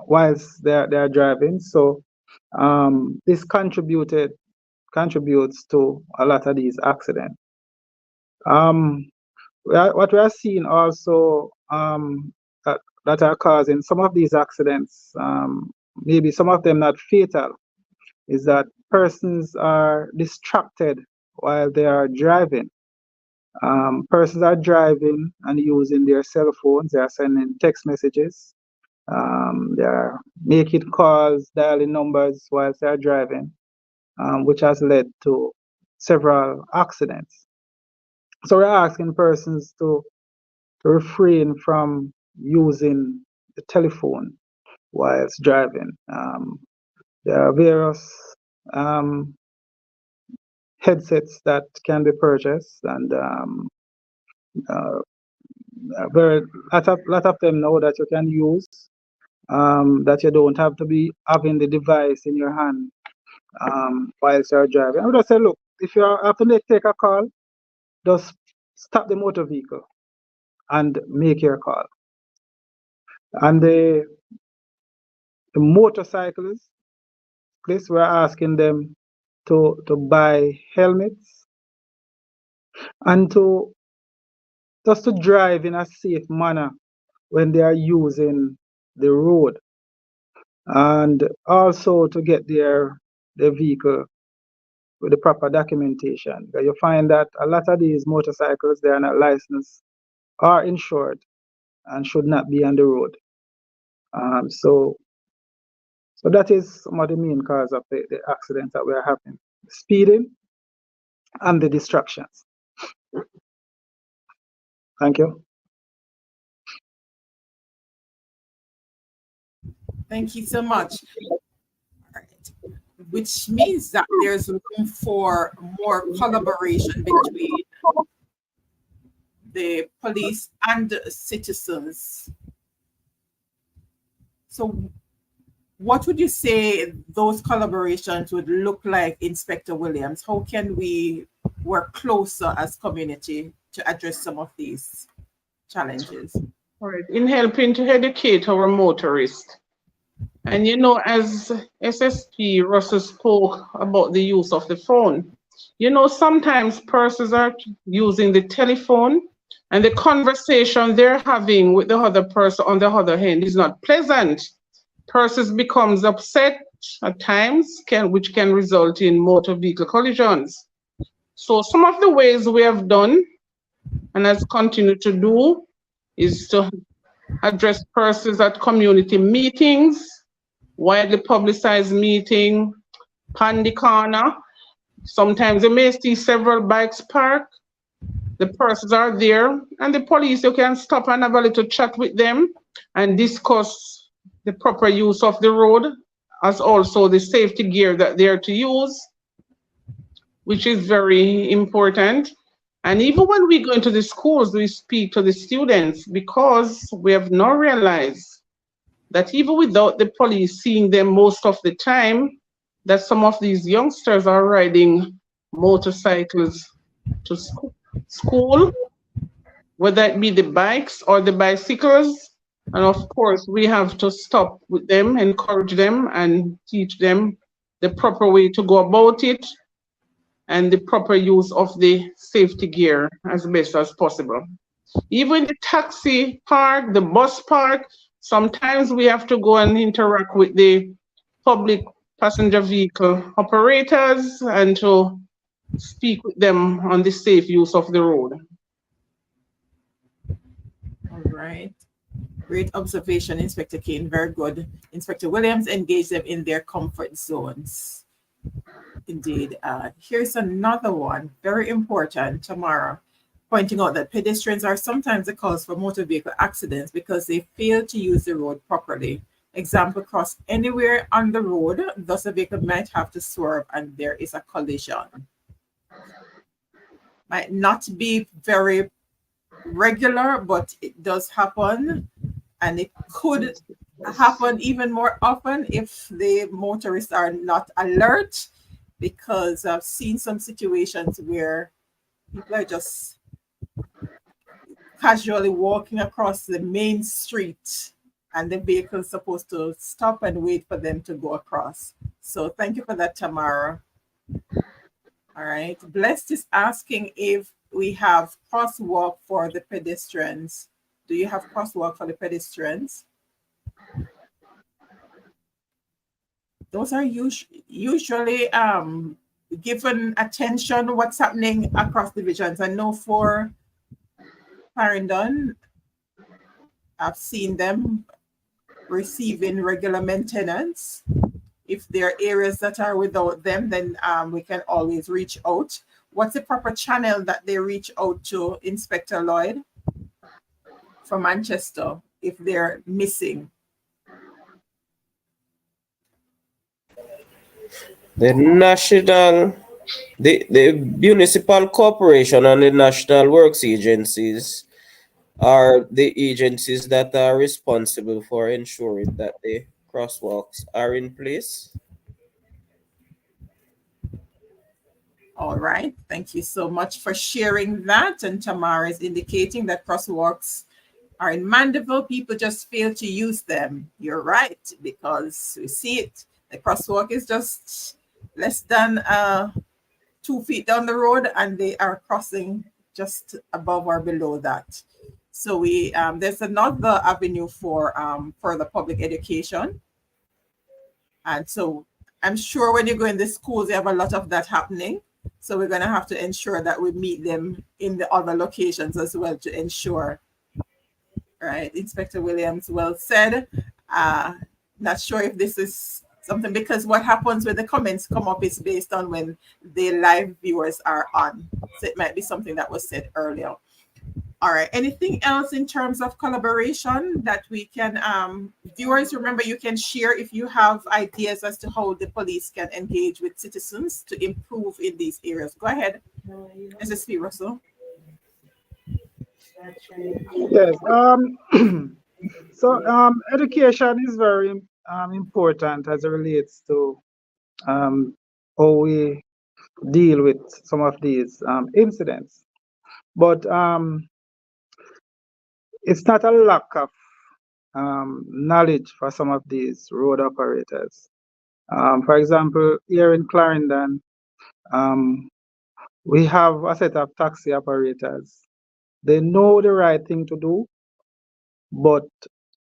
whilst they're driving. So this contributes to a lot of these accidents. What we are seeing also, that are causing some of these accidents, maybe some of them not fatal, is that persons are distracted while they are driving. Persons are driving and using their cell phones. They are sending text messages. They are making calls, dialing numbers while they are driving, which has led to several accidents. So we're asking persons to refrain from using the telephone whilst driving. There are various headsets that can be purchased, and lot of them know that you can use, that you don't have to be having the device in your hand whilst you're driving. I would just say, look, if you have to take a call, just stop the motor vehicle and make your call. And the motorcyclists, we're asking them to buy helmets and to just to drive in a safe manner when they are using the road, and also to get their vehicle with the proper documentation. Because you find that a lot of these motorcycles, they are not licensed or insured and should not be on the road. So that is some of the main cause of the accidents that we are having: speeding and the distractions. Thank you. Thank you so much. All right. Which means that there's room for more collaboration between the police and citizens. So what would you say those collaborations would look like, Inspector Williams? How can we work closer as community to address some of these challenges? All right. In helping to educate our motorists. And you know, as SSP Russell spoke about the use of the phone, you know, sometimes persons are using the telephone and the conversation they're having with the other person on the other hand is not pleasant. Persons becomes upset at times, which can result in motor vehicle collisions. So some of the ways we have done and has continued to do is to address persons at community meetings, widely publicized meeting, Pandy Corner. Sometimes you may see several bikes parked. The persons are there, and the police, you can stop and have a little chat with them and discuss the proper use of the road, as also the safety gear that they're to use, which is very important. And even when we go into the schools, we speak to the students, because we have now realized that even without the police seeing them most of the time, that some of these youngsters are riding motorcycles to school, whether it be the bikes or the bicycles. And of course, we have to stop with them, encourage them, and teach them the proper way to go about it and the proper use of the safety gear as best as possible. Even the taxi park, the bus park, sometimes we have to go and interact with the public passenger vehicle operators and to speak with them on the safe use of the road. All right. Great observation, Inspector Kane. Very good. Inspector Williams, engage them in their comfort zones. Indeed. Here's another one, very important, Tamara, pointing out that pedestrians are sometimes the cause for motor vehicle accidents because they fail to use the road properly. Example, cross anywhere on the road, thus a vehicle might have to swerve and there is a collision. Might not be very regular, but it does happen, and it could happen even more often if the motorists are not alert, because I've seen some situations where people are just casually walking across the main street and the vehicle is supposed to stop and wait for them to go across. So thank you for that, Tamara. All right. Blessed is asking if we have crosswalk for the pedestrians. Do you have crosswalk for the pedestrians? Those are usually given attention what's happening across divisions. I know for Clarendon, I've seen them receiving regular maintenance. If there are areas that are without them, then we can always reach out. What's the proper channel that they reach out to, Inspector Lloyd, from Manchester, if they're missing? The municipal corporation and the national works agencies are the agencies that are responsible for ensuring that the crosswalks are in place. All right. Thank you so much for sharing that. And Tamara is indicating that crosswalks are in Mandeville. People just fail to use them. You're right, because we see it. The crosswalk is just less than 2 feet down the road, and they are crossing just above or below that. So we there's another avenue for the public education. And so I'm sure when you go in the schools, you have a lot of that happening. So we're going to have to ensure that we meet them in the other locations as well to ensure. Right, Inspector Williams, well said. Not sure if this is something, because what happens when the comments come up is based on when the live viewers are on. So it might be something that was said earlier. All right, anything else in terms of collaboration that we can, viewers, remember you can share if you have ideas as to how the police can engage with citizens to improve in these areas. Go ahead, SSP Russell. Yes. So education is very important as it relates to how we deal with some of these incidents. But it's not a lack of knowledge for some of these road operators. For example, here in Clarendon, we have a set of taxi operators. They know the right thing to do, but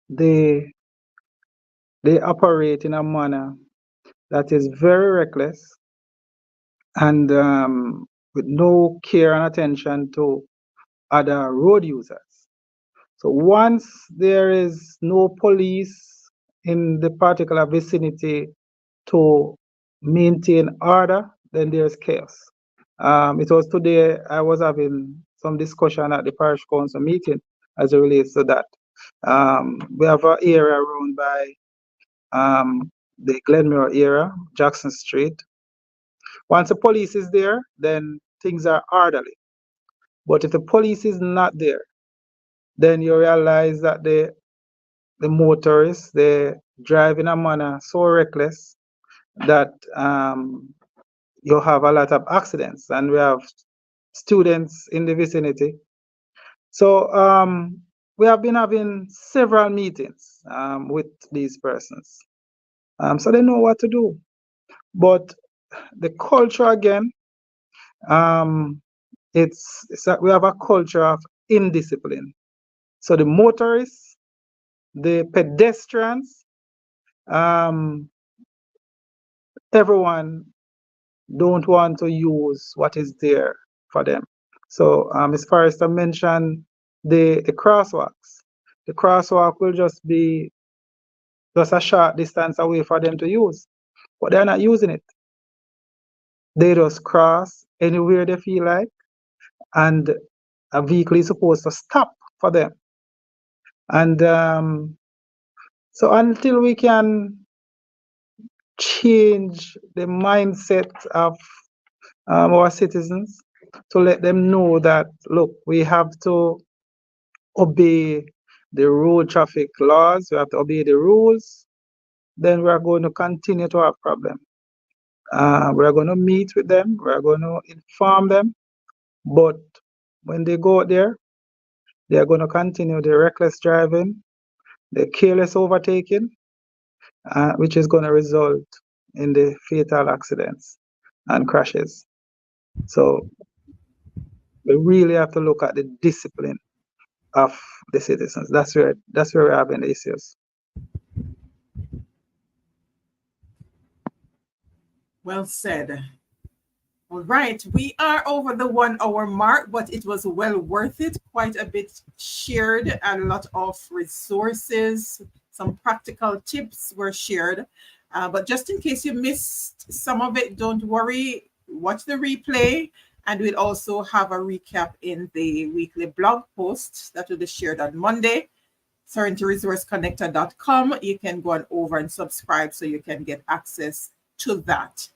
they operate in a manner that is very reckless and with no care and attention to other road users. So once there is no police in the particular vicinity to maintain order, then there's chaos. It was today I was having some discussion at the parish council meeting as it relates to that. We have an area around by the Glenmore area, Jackson Street. Once the police is there, then things are orderly. But if the police is not there, then you realize that the motorists, they drive in a manner so reckless that you have a lot of accidents, and we have students in the vicinity. So we have been having several meetings with these persons. So they know what to do. But the culture again, it's that we have a culture of indiscipline. So the motorists, the pedestrians, everyone don't want to use what is there for them. So as far as I mentioned, the crosswalks the crosswalk will just be just a short distance away for them to use. But they're not using it. They just cross anywhere they feel like, and a vehicle is supposed to stop for them. And so until we can change the mindset of our citizens to let them know that, look, we have to obey the road traffic laws, we have to obey the rules, then we are going to continue to have problems. We are going to meet with them, we are going to inform them, but when they go out there, they are going to continue the reckless driving, the careless overtaking, which is going to result in the fatal accidents and crashes. So we really have to look at the discipline of the citizens. That's where we're having the issues. Well said. All right, we are over the 1 hour mark, but it was well worth it. Quite a bit shared, a lot of resources, some practical tips were shared. But just in case you missed some of it, don't worry, watch the replay. And we'll also have a recap in the weekly blog post that will be shared on Monday. Serenity-ResourceConnector.com. You can go on over and subscribe so you can get access to that.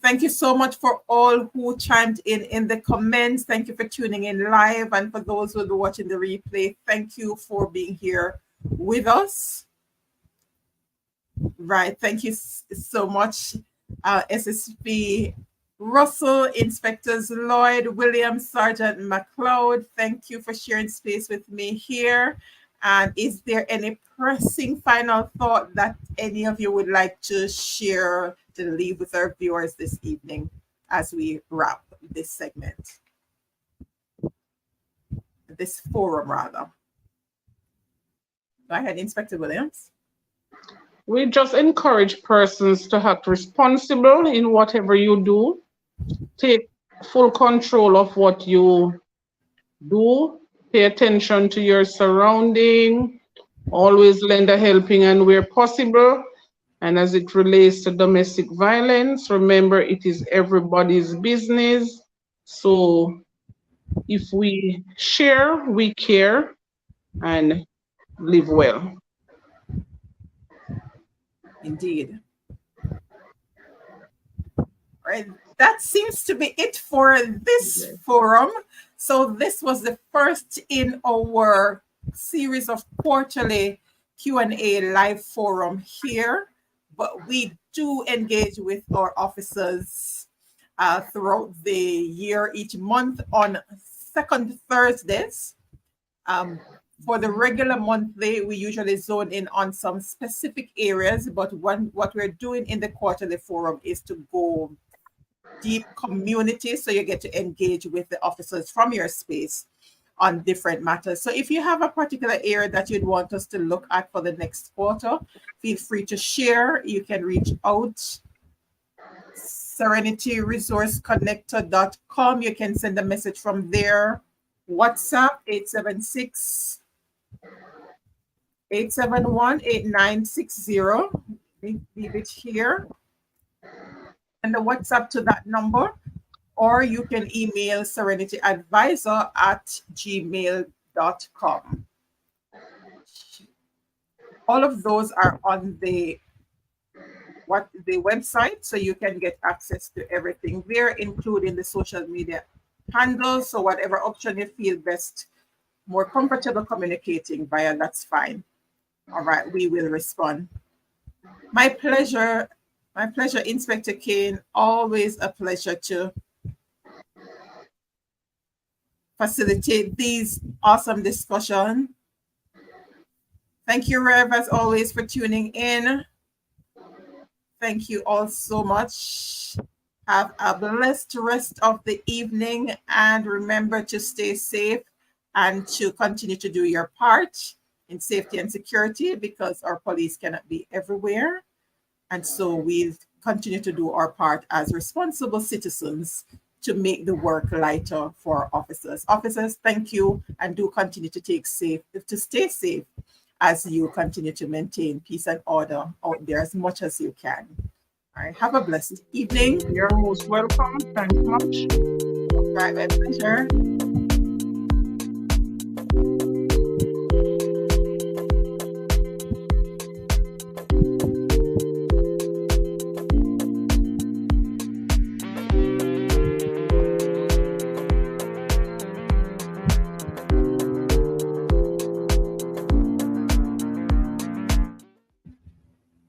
Thank you so much for all who chimed in the comments. Thank you for tuning in live. And for those who will be watching the replay, thank you for being here with us. Right. Thank you so much, SSP Russell, Inspectors Lloyd, Williams, Sergeant McLeod. Thank you for sharing space with me here. And is there any pressing final thought that any of you would like to share to leave with our viewers this evening as we wrap this segment? This forum, rather. Go ahead, Inspector Williams. We just encourage persons to act responsible in whatever you do. Take full control of what you do. Pay attention to your surrounding. Always lend a helping hand where possible. And as it relates to domestic violence, remember it is everybody's business. So if we share, we care and live well. Indeed. All right. That seems to be it for this forum. So this was the first in our series of quarterly Q&A live forum here. But we do engage with our officers throughout the year, each month on second Thursdays. For the regular monthly, we usually zone in on some specific areas, but what we're doing in the quarterly forum is to go deep community, so you get to engage with the officers from your space on different matters. So if you have a particular area that you'd want us to look at for the next quarter, feel free to share. You can reach out. SerenityResourceConnector.com. You can send a message from there. WhatsApp 871-8960. Leave it here. And the WhatsApp to that number, or you can email serenityadvisor@gmail.com. All of those are on the website, so you can get access to everything there, including the social media handles. So whatever option you feel best, more comfortable communicating via, that's fine. All right, we will respond. My pleasure, Inspector Kane. Always a pleasure to facilitate these awesome discussions. Thank you, Rev, as always, for tuning in. Thank you all so much. Have a blessed rest of the evening, and remember to stay safe and to continue to do your part in safety and security, because our police cannot be everywhere. And so we continue to do our part as responsible citizens to make the work lighter for officers. Officers, thank you, and do continue to stay safe as you continue to maintain peace and order out there as much as you can. All right, have a blessed evening. You're most welcome. Thanks much. All right, my pleasure.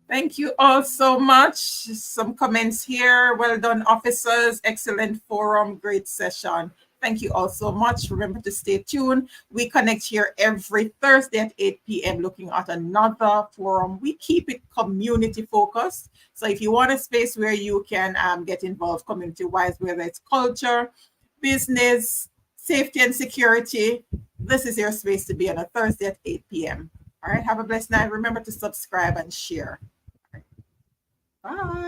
Thank you all so much. Some comments here. Well done, officers. Excellent forum. Great session. Thank you all so much. Remember to stay tuned. We connect here every Thursday at 8 p.m. looking at another forum. We keep it community focused. So if you want a space where you can get involved community-wise, whether it's culture, business, safety and security, this is your space to be on a Thursday at 8 p.m. All right, have a blessed night. Remember to subscribe and share. Bye.